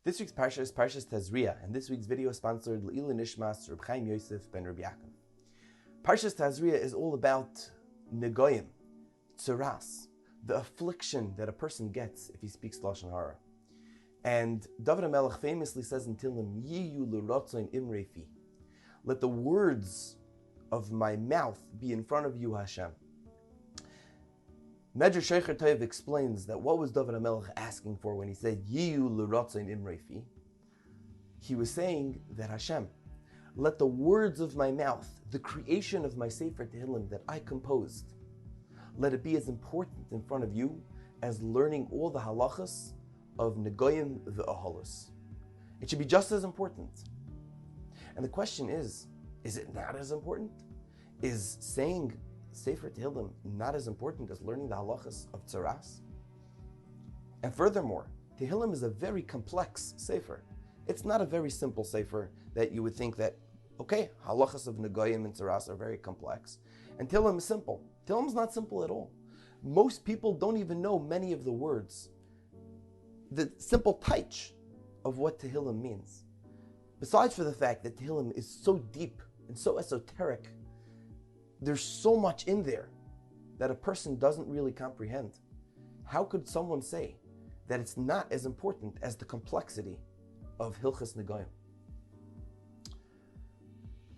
This week's Parsha is Parshas Tazria, and this week's video is sponsored L'Ilui Nishmas Reb Chaim Yosef ben Reb Yaakov. Parshas Tazria is all about negoyim, tzaras, the affliction that a person gets if he speaks Lashon Hara. And David HaMelech famously says in Tehillim, Yiyu l'rotzoin imrei fi. Let the words of my mouth be in front of you, Hashem. Medrash Shecher Toiv explains that what was David HaMelech asking for when he said, Yiyu l'rotzoin imrei fi? He was saying that Hashem, let the words of my mouth, the creation of my Sefer Tehillim that I composed, let it be as important in front of you as learning all the halachas of negoyim v'aholos. It should be just as important. And the question is it not as important? Is saying Sefer Tehillim not as important as learning the halachas of tzaras? And furthermore, Tehillim is a very complex Sefer. It's not a very simple Sefer that you would think that, okay, halachas of negoyim and tzaras are very complex, and Tehillim is simple. Tehillim is not simple at all. Most people don't even know many of the words, the simple taich of what Tehillim means. Besides for the fact that Tehillim is so deep and so esoteric, there's so much in there that a person doesn't really comprehend. How could someone say that it's not as important as the complexity of Hilchas Negoyim?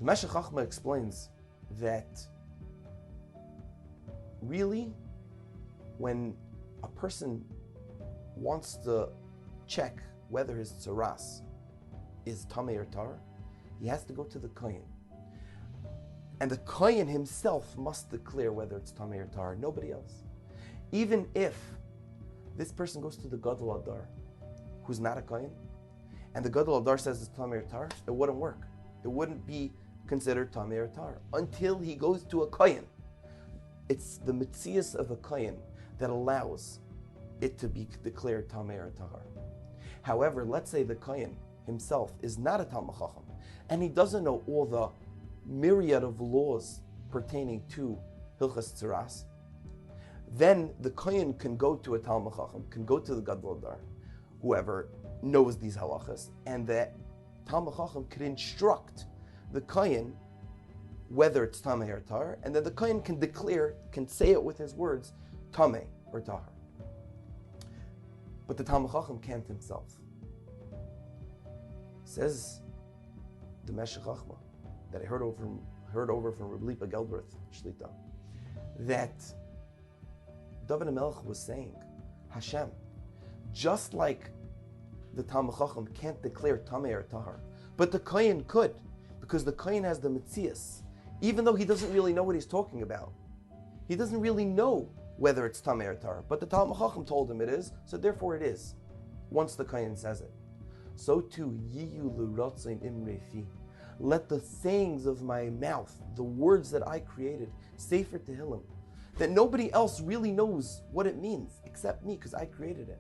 The Meshech Chochmah explains that really, when a person wants to check whether his tzaras is tamei or tar, he has to go to the kohen. And the kohen himself must declare whether it's tamei or tar, nobody else. Even if this person goes to the Gadol Adar, who's not a kohen, and the Gadol Adar says it's tamei or tar, it wouldn't work. It wouldn't be considered tamei or tar until he goes to a kohen. It's the mitzias of a kohen that allows it to be declared tamei or tar. However, let's say the kohen himself is not a Talmid Chacham, and he doesn't know all the myriad of laws pertaining to Hilchas Tzaras, then the kohen can go to a Talmid Chacham, can go to the Gadol Adar, whoever knows these halachas, and the Talmid Chacham can instruct the kohen whether it's tamei or tar, and then the kohen can declare, can say it with his words, tamei or tar. But the Talmid Chacham can't himself. Says the Meshech Chochmah that I heard over from Reb Lipa Geldworth Shlita, that David HaMelech was saying, Hashem, just like the Talmid Chacham can't declare tamei or tar, but the kohen could, because the kohen has the mitzias, even though he doesn't really know what he's talking about. He doesn't really know whether it's tamei or tar, but the Talmid Chacham told him it is, so therefore it is, once the kohen says it. So too, Yiyu l'rotzoin imrei fi. Let the sayings of my mouth, the words that I created, Sefer Tehillim, that nobody else really knows what it means except me, because I created it.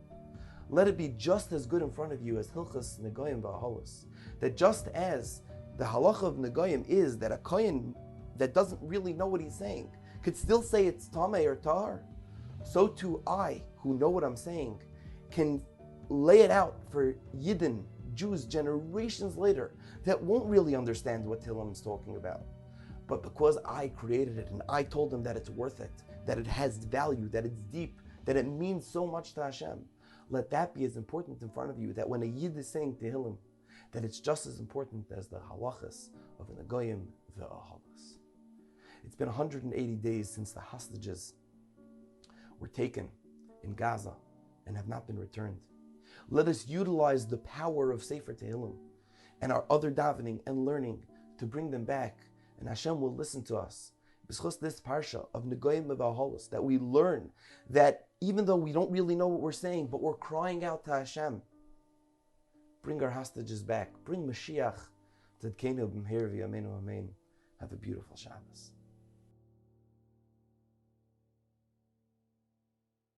Let it be just as good in front of you as Hilchas Negoyim v'Aholos. That just as the halacha of Negoyim is that a kohen that doesn't really know what he's saying could still say it's tamei or tar, so too I, who know what I'm saying, can lay it out for Yidden, Jews, generations later, that won't really understand what Tehillim is talking about. But because I created it and I told them that it's worth it, that it has value, that it's deep, that it means so much to Hashem, let that be as important in front of you, that when a Yid is saying Tehillim, that it's just as important as the halachas of the Negoyim v'Aholos. It's been 180 days since the hostages were taken in Gaza and have not been returned. Let us utilize the power of Sefer Tehillim and our other davening and learning to bring them back, and Hashem will listen to us. Because this parsha of Negoyim v'Aholos, that we learn that even though we don't really know what we're saying, but we're crying out to Hashem, bring our hostages back, bring Mashiach, Tzedkeinu b'mheir v'yameinu amen. Have a beautiful Shabbos.